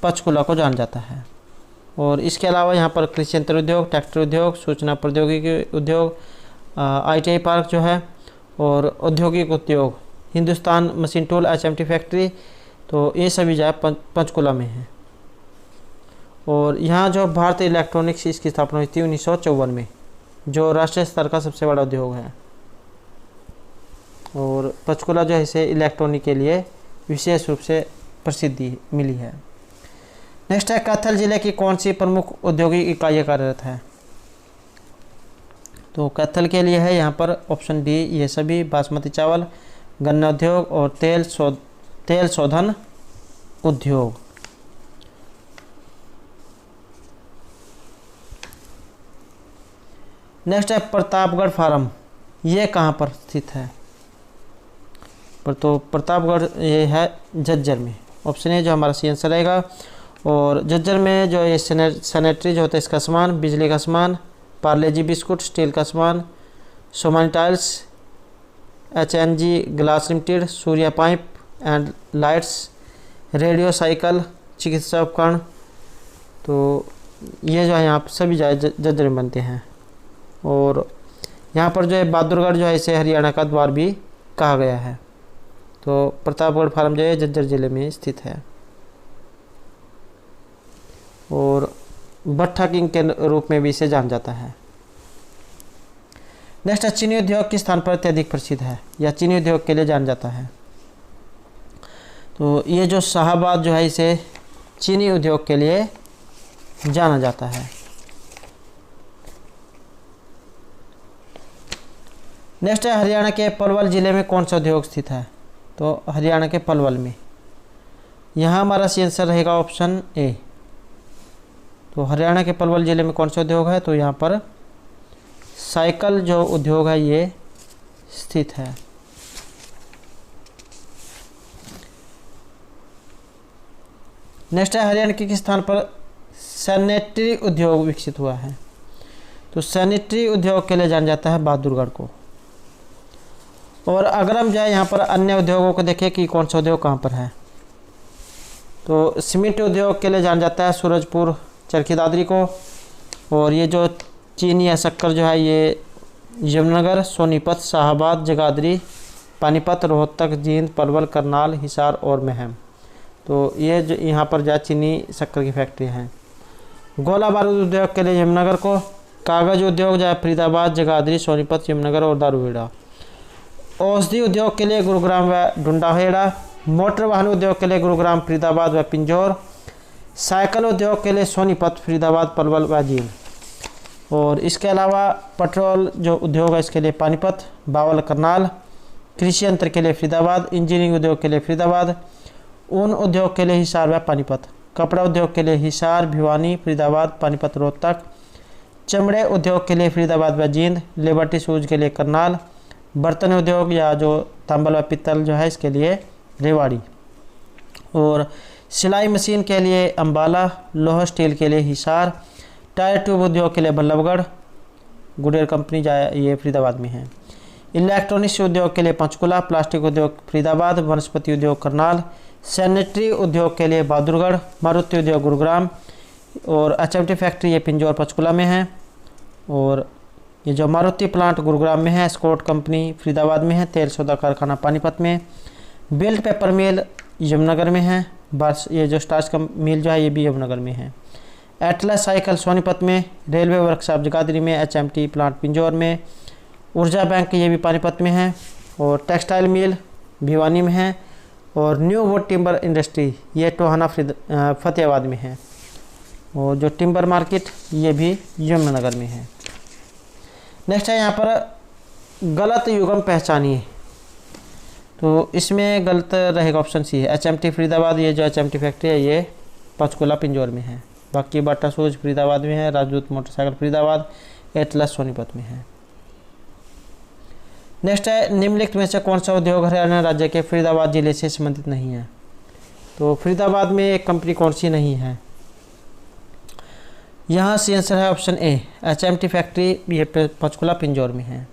पंचकुला को जाना जाता है। और इसके अलावा यहाँ पर कृषि यंत्र उद्योग, ट्रैक्टर उद्योग, सूचना प्रौद्योगिकी उद्योग, ITI पार्क जो है, और औद्योगिक उद्योग, Hindustan machine tool, HMT factory, तो ये सभी जो है पंचकुला में है। और यहाँ जो भारतीय इलेक्ट्रॉनिक्स इसकी स्थापना हुई थी 1954 में, जो राष्ट्रीय स्तर का सबसे बड़ा उद्योग है। और पंचकुला जो है इसे इलेक्ट्रॉनिक के लिए विशेष रूप से प्रसिद्धि मिली है। नेक्स्ट है कैथल जिले की कौन सी प्रमुख औद्योगिक इकाइयाँ कार्यरत है, तो कैथल के लिए है यहाँ पर ऑप्शन डी ये सभी, बासमती चावल, गन्ना उद्योग, और तेल शोधन उद्योग। नेक्स्ट है प्रतापगढ़ फार्म, ये कहाँ पर स्थित है, तो प्रतापगढ़ ये है झज्जर में, ऑप्शन ए जो हमारा सी आंसर रहेगा। और झज्जर में जो ये सैनिटरी जो होता है इसका सामान, बिजली का सामान, पार्ले जी बिस्कुट, स्टील का सामान, Somani tiles, HNG glass limited, Surya pipe and lights, radio cycle, चिकित्सा उपकरण, तो ये जो है यहाँ सभी जो है झज्जर में बनते हैं। और यहाँ पर जो है बहादुरगढ़ जो है इसे हरियाणा का द्वार भी कहा गया है, तो प्रतापगढ़ फार्म जो है झज्जर जिले में स्थित है। और भट्टा किंग के रूप में भी इसे जाना जाता है। नेक्स्ट है चीनी उद्योग किस स्थान पर अत्यधिक प्रसिद्ध है या चीनी उद्योग के लिए जाना जाता है। तो ये जो शाहाबाद जो है इसे चीनी उद्योग के लिए जाना जाता है। नेक्स्ट है हरियाणा के पलवल जिले में कौन सा उद्योग स्थित है। तो हरियाणा के पलवल में, यहाँ हमारा सी आंसर रहेगा ऑप्शन ए। तो हरियाणा के पलवल जिले में कौन सा उद्योग है, तो यहाँ पर साइकिल जो उद्योग है ये स्थित है। नेक्स्ट है हरियाणा के किस स्थान पर सैनिटरी उद्योग विकसित हुआ है। तो सैनिटरी उद्योग के लिए जाना जाता है बहादुरगढ़ को। और अगर हम जाए यहाँ पर अन्य उद्योगों को देखें कि कौन सा उद्योग कहाँ पर है, तो सीमेंट उद्योग के लिए जाना जाता है सूरजपुर चरखी दादरी को। और ये जो चीनी या शक्कर जो है ये यमुनानगर, सोनीपत, शाहाबाद, जगाधरी, पानीपत, रोहतक, जींद, पलवल, करनाल, हिसार और महम। तो ये जो यहाँ पर जो चीनी शक्कर की फैक्ट्री हैं। गोला बारूद उद्योग के लिए यमुनानगर को। कागज़ उद्योग जो है फरीदाबाद, जगाधरी, सोनीपत, यमुनानगर और दारूहेड़ा। औषधि उद्योग के लिए गुरुग्राम व डुंडाहेड़ा। मोटर वाहन उद्योग के लिए गुरुग्राम, फरीदाबाद व पिंजौर। साइकिल उद्योग के लिए सोनीपत, फरीदाबाद, पलवल व जींद। और इसके अलावा पेट्रोल जो उद्योग है इसके लिए पानीपत, बावल, करनाल। कृषि यंत्र के लिए फरीदाबाद। इंजीनियरिंग उद्योग के लिए फरीदाबाद। ऊन उद्योग के लिए हिसार व पानीपत। कपड़ा उद्योग के लिए हिसार, भिवानी, फरीदाबाद, पानीपत, रोहतक। चमड़े उद्योग के लिए फरीदाबाद व जींद। लिबर्टी शूज के लिए करनाल। बर्तन उद्योग या जो तांबल व पित्तल जो है इसके लिए रेवाड़ी। और सिलाई मशीन के लिए अम्बाला। लोहा स्टील के लिए हिसार। टायर ट्यूब उद्योग के लिए बल्लभगढ़, गुडेर कंपनी जाए ये फरीदाबाद में है। इलेक्ट्रॉनिक्स उद्योग के लिए पंचकुला। प्लास्टिक उद्योग फरीदाबाद। वनस्पति उद्योग करनाल। सैनिटरी उद्योग के लिए बहादुरगढ़। मारुति उद्योग गुरुग्राम। और एचएमटी फैक्ट्री ये पिंजौर पंचकुला में है। और ये जो मारुति प्लांट गुरुग्राम में है। स्कॉट कंपनी फरीदाबाद में है। तेल सोदा कारखाना पानीपत में। बेल्ट पेपर मिल यमुनानगर में है। बस ये जो स्टार्च का मिल जो है ये भी यमुनानगर में है। एटलस साइकिल सोनीपत में। रेलवे वर्कशॉप जगाधरी में। एचएमटी प्लांट पिंजौर में। ऊर्जा बैंक ये भी पानीपत में है। और टेक्सटाइल मिल भिवानी में है। और न्यू वुड टिम्बर इंडस्ट्री ये टोहाना फतेहाबाद में है। और जो टिम्बर मार्केट ये भी यमुनानगर में है। नेक्स्ट है यहाँ पर गलत युग्म पहचानिए। तो इसमें गलत रहेगा ऑप्शन सी है। एचएमटी फरीदाबाद ये जो एचएमटी फैक्ट्री है ये पंचकुला पिंजौर में है। बाकी बाटा शूज फरीदाबाद में है। राजदूत मोटरसाइकिल फरीदाबाद। एटलस सोनीपत में है। नेक्स्ट है निम्नलिखित में से कौन सा उद्योग हरियाणा राज्य के फरीदाबाद जिले से संबंधित नहीं है। तो फरीदाबाद में एक कंपनी कौन सी नहीं है, यहाँ सी आंसर है ऑप्शन ए। एचएमटी फैक्ट्री ये पंचकुला पिंजौर में है।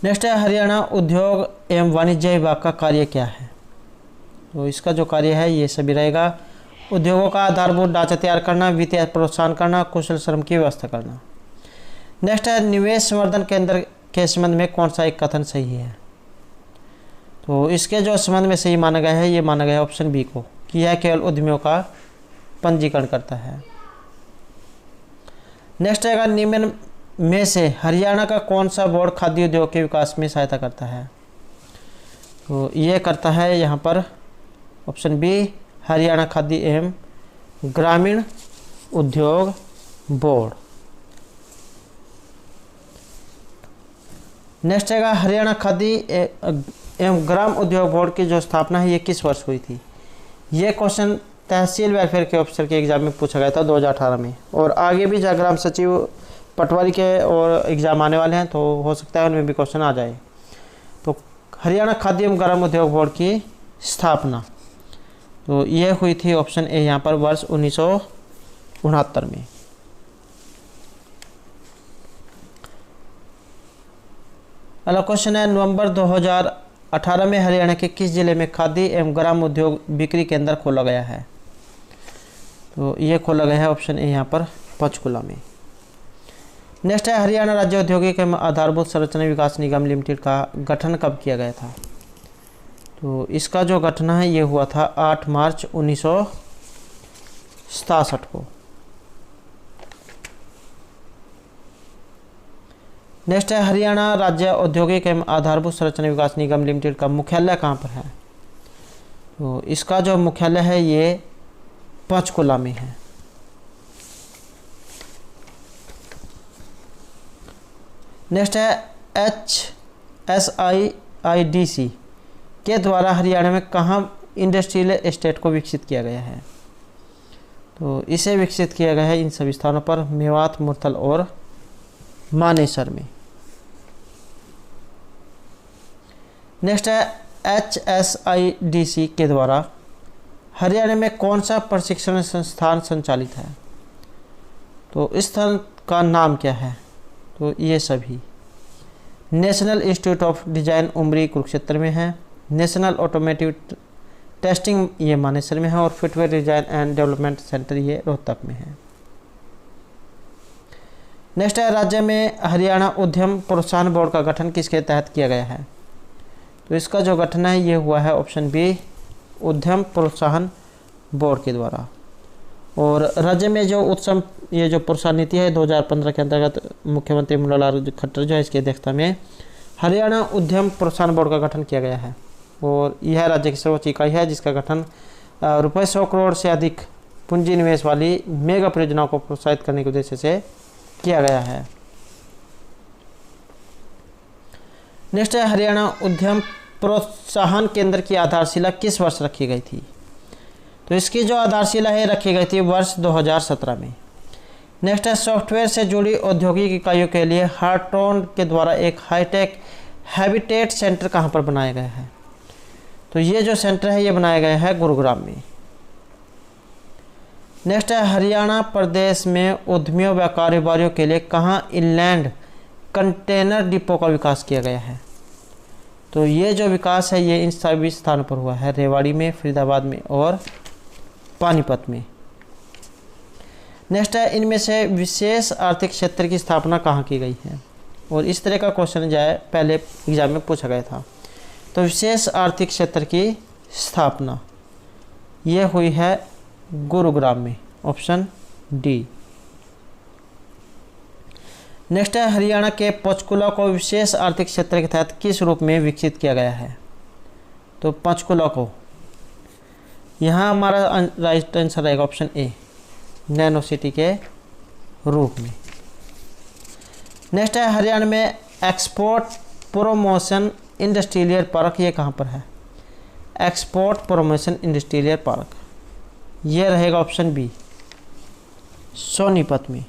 नेक्स्ट है हरियाणा उद्योग एवं वाणिज्य विभाग का कार्य क्या है। तो इसका जो कार्य है ये सभी रहेगा। उद्योगों का आधारभूत ढांचा तैयार करना, वित्तीय प्रोत्साहन करना, कुशल श्रम की व्यवस्था करना। नेक्स्ट है निवेश संवर्धन केंद्र के संबंध में कौन सा एक कथन सही है। तो इसके जो संबंध में सही माना गया है ये माना गया है ऑप्शन बी को कि यह केवल उद्यमियों का पंजीकरण करता है। नेक्स्ट आएगा निम्न में से हरियाणा का कौन सा बोर्ड खाद्य उद्योग के विकास में सहायता करता है। तो ये करता है यहाँ पर ऑप्शन बी हरियाणा खाद्य एवं ग्रामीण उद्योग बोर्ड। नेक्स्ट आएगा हरियाणा खाद्य एवं ग्राम उद्योग बोर्ड की जो स्थापना है ये किस वर्ष हुई थी। ये क्वेश्चन तहसील वेलफेयर के ऑफिसर के एग्जाम में पूछा गया था 2018 में। और आगे भी जहाँ ग्राम सचिव पटवारी के और एग्ज़ाम आने वाले हैं तो हो सकता है उनमें भी क्वेश्चन आ जाए। तो हरियाणा खाद्य एवं ग्राम उद्योग बोर्ड की स्थापना तो ये हुई थी ऑप्शन ए यहाँ पर वर्ष 1969 में। अगला क्वेश्चन है नवंबर 2018 में हरियाणा के किस जिले में खाद्य एवं ग्राम उद्योग बिक्री केंद्र खोला गया है। तो ये खोला गया है ऑप्शन ए यहाँ पर पंचकुला में। नेक्स्ट है हरियाणा राज्य औद्योगिक एवं आधारभूत संरचना विकास निगम लिमिटेड का गठन कब किया गया था। तो इसका जो गठन है ये हुआ था 8 मार्च 1967 को। नेक्स्ट है हरियाणा राज्य औद्योगिक एवं आधारभूत संरचना विकास निगम लिमिटेड का मुख्यालय कहाँ पर है? तो इसका जो मुख्यालय है ये पंचकुला में है। नेक्स्ट है HSIIDC के द्वारा हरियाणा में कहाँ इंडस्ट्रियल एस्टेट को विकसित किया गया है? तो इसे विकसित किया गया है इन सभी स्थानों पर, मेवात, मुरथल और मानेसर में। नेक्स्ट है HSIDC के द्वारा हरियाणा में कौन सा प्रशिक्षण संस्थान संचालित है? तो इस स्थान का नाम क्या है? तो ये सभी नेशनल इंस्टीट्यूट ऑफ डिजाइन उमरी कुरुक्षेत्र में है, नेशनल ऑटोमेटिव टेस्टिंग ये मानेसर में है और footwear design and development centre ये रोहतक में है। नेक्स्ट है राज्य में हरियाणा उद्यम प्रोत्साहन बोर्ड का गठन किसके तहत किया गया है? तो इसका जो गठन है ये हुआ है ऑप्शन बी, उद्यम प्रोत्साहन बोर्ड के द्वारा। और राज्य में जो उत्सव ये जो प्रोत्साहन नीति है 2015 के अंतर्गत मुख्यमंत्री मनोहर खट्टर जो है इसकी अध्यक्षता में हरियाणा उद्यम प्रोत्साहन बोर्ड का गठन किया गया है। और यह राज्य की सर्वोच्च इकाई है जिसका गठन रुपये 100 करोड़ से अधिक पूंजी निवेश वाली मेगा परियोजनाओं को प्रोत्साहित करने के उद्देश्य से किया गया है। नेक्स्ट है हरियाणा उद्यम प्रोत्साहन केंद्र की आधारशिला किस वर्ष रखी गई थी? तो इसकी जो आधारशिला है रखी गई थी वर्ष 2017 में। नेक्स्ट है सॉफ्टवेयर से जुड़ी औद्योगिक इकाइयों के लिए हार्टोन के द्वारा एक हाईटेक हैबिटेट सेंटर कहाँ पर बनाया गया है? तो ये जो सेंटर है ये बनाया गया है गुरुग्राम में। नेक्स्ट है हरियाणा प्रदेश में उद्यमियों व कारोबारियों के लिए कहाँ इनलैंड कंटेनर डिपो का विकास किया गया है? तो ये जो विकास है ये इन सभी स्थानों पर हुआ है, रेवाड़ी में, फरीदाबाद में और पानीपत में। नेक्स्ट है इनमें से विशेष आर्थिक क्षेत्र की स्थापना कहाँ की गई है? और इस तरह का क्वेश्चन जो है पहले एग्जाम में पूछा गया था। तो विशेष आर्थिक क्षेत्र की स्थापना ये हुई है गुरुग्राम में, ऑप्शन डी। नेक्स्ट है हरियाणा के पंचकुला को विशेष आर्थिक क्षेत्र के तहत किस रूप में विकसित किया गया है? तो पंचकुला को यहाँ हमारा राइट आंसर रहेगा ऑप्शन ए, नैनो सिटी के रूप में। नेक्स्ट है हरियाणा में एक्सपोर्ट प्रोमोशन इंडस्ट्रियल पार्क ये कहाँ पर है? एक्सपोर्ट प्रोमोशन इंडस्ट्रियल पार्क ये रहेगा ऑप्शन बी, सोनीपत में।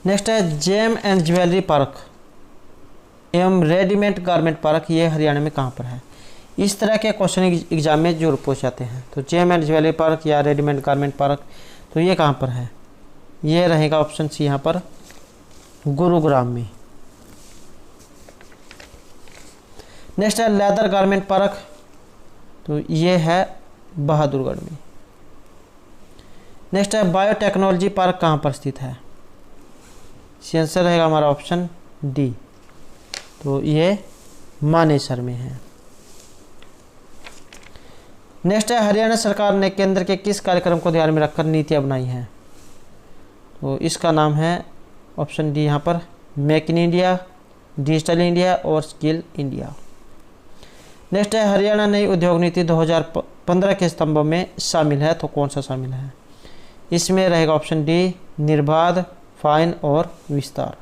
नेक्स्ट है जेम एंड ज्वेलरी पार्क एवं रेडीमेड गारमेंट पार्क ये हरियाणा में कहाँ पर है? इस तरह के क्वेश्चन एग्जाम में जरूर पूछ जाते हैं। तो जेम एंड ज्वेलरी पार्क या रेडीमेड गारमेंट पार्क तो ये कहाँ पर है? ये रहेगा ऑप्शन सी यहाँ पर गुरुग्राम में। नेक्स्ट है लेदर गारमेंट पार्क तो ये है बहादुरगढ़ में। नेक्स्ट है बायोटेक्नोलॉजी पार्क कहाँ पर स्थित है? इसका आंसर रहेगा हमारा ऑप्शन डी, तो ये मानेसर में है। नेक्स्ट है हरियाणा सरकार ने केंद्र के किस कार्यक्रम को ध्यान में रखकर नीतियां बनाई हैं? तो इसका नाम है ऑप्शन डी यहाँ पर make in India, digital India और स्किल इंडिया। नेक्स्ट है हरियाणा नई उद्योग नीति 2015 के स्तंभों में शामिल है, तो कौन सा शामिल है? इसमें रहेगा ऑप्शन डी निर्बाध, फाइन और विस्तार।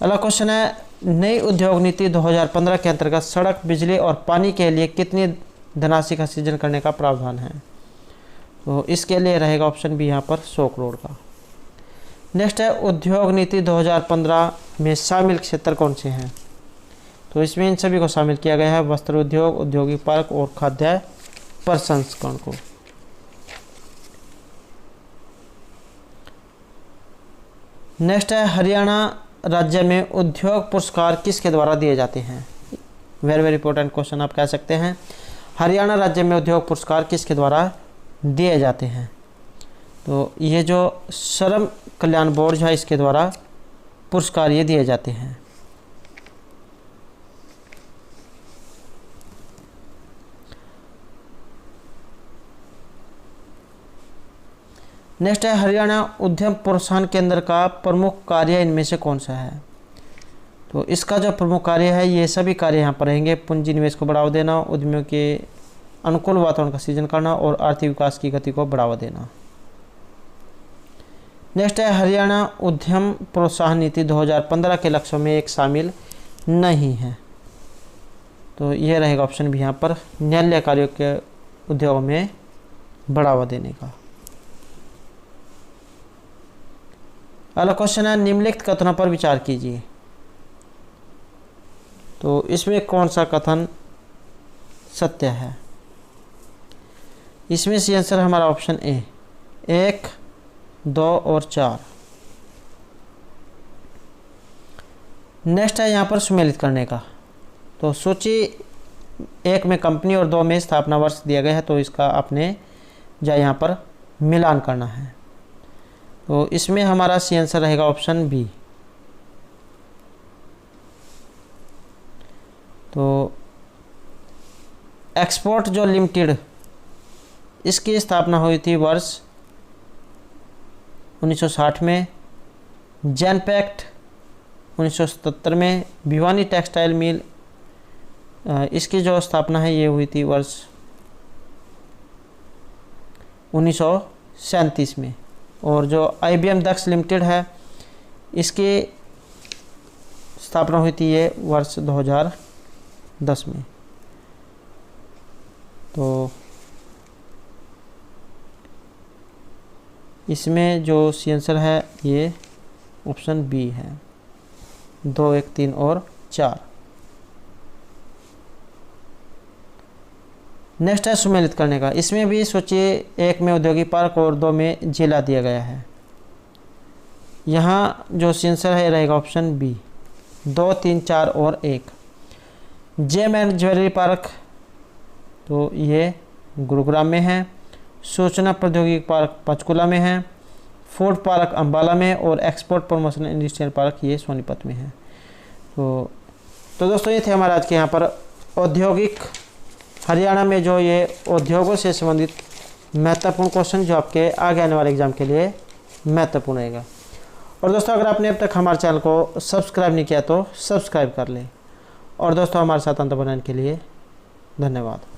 अगला क्वेश्चन है नई उद्योग नीति 2015 के अंतर्गत सड़क, बिजली और पानी के लिए कितनी धनराशि का सृजन करने का प्रावधान है? तो इसके लिए रहेगा ऑप्शन बी यहाँ पर 100 करोड़ का। नेक्स्ट है उद्योग नीति 2015 में शामिल क्षेत्र कौन से हैं? तो इसमें इन सभी को शामिल किया गया है, वस्त्र उद्योग, औद्योगिक पार्क और खाद्य प्रसंस्करण को। नेक्स्ट है हरियाणा राज्य में उद्योग पुरस्कार किसके द्वारा दिए जाते हैं? वेरी वेरी इंपॉर्टेंट क्वेश्चन आप कह सकते हैं। हरियाणा राज्य में उद्योग पुरस्कार किसके द्वारा दिए जाते हैं? तो ये जो श्रम कल्याण बोर्ड है इसके द्वारा पुरस्कार ये दिए जाते हैं। नेक्स्ट है हरियाणा उद्यम प्रोत्साहन केंद्र का प्रमुख कार्य इनमें से कौन सा है। तो इसका जो प्रमुख कार्य है ये सभी कार्य यहाँ पर रहेंगे। पूंजी निवेश को बढ़ावा देना, उद्यमियों के अनुकूल वातावरण का सृजन करना और आर्थिक विकास की गति को बढ़ावा देना। नेक्स्ट है हरियाणा उद्यम प्रोत्साहन नीति 2015 के लक्ष्यों में एक शामिल नहीं है। तो यह रहेगा ऑप्शन भी यहाँ पर, न्यायालय कार्यों के उद्योगों में बढ़ावा देने का। अगला क्वेश्चन है निम्नलिखित कथनों पर विचार कीजिए। तो इसमें कौन सा कथन सत्य है। इसमें से आंसर हमारा ऑप्शन ए 1, 2 और 4। नेक्स्ट है यहाँ पर सुमेलित करने का। तो सूची 1 में कंपनी और 2 में स्थापना वर्ष दिया गया है, तो इसका आपने जो यहाँ पर मिलान करना है। तो इसमें हमारा सी आंसर रहेगा ऑप्शन बी। तो एक्सपोर्ट जो लिमिटेड, इसकी स्थापना हुई थी वर्ष 1960 में। जैनपैक्ट 1977 में। भिवानी टेक्सटाइल मिल, इसकी जो स्थापना है ये हुई थी वर्ष 1937 में। और जो IBM दक्ष लिमिटेड है, इसकी स्थापना हुई थी ये वर्ष 2010 में। तो इसमें जो सी आंसर है ये ऑप्शन बी है, 2, 1, 3 और 4। नेक्स्ट है सुमेलित करने का। इसमें भी सोचिए 1 में औद्योगिक पार्क और 2 में जिला दिया गया है। यहाँ जो सी आंसर है रहेगा ऑप्शन बी, 2, 3, 4 और 1। जेम एंड ज्वेलरी पार्क, तो ये गुरुग्राम में है। सूचना प्रौद्योगिकी पार्क पंचकुला में है। फूड पार्क अंबाला में और एक्सपोर्ट प्रमोशन इंडस्ट्रियल पार्क ये सोनीपत में है। तो दोस्तों ये थे हमारे आज के यहाँ पर औद्योगिक हरियाणा में जो ये उद्योगों से संबंधित महत्वपूर्ण क्वेश्चन जो आपके आगे आने वाले एग्जाम के लिए महत्वपूर्ण रहेगा। और दोस्तों अगर आपने अब तक हमारे चैनल को सब्सक्राइब नहीं किया तो सब्सक्राइब कर लें। और दोस्तों हमारे साथ अंत बनाने के लिए धन्यवाद।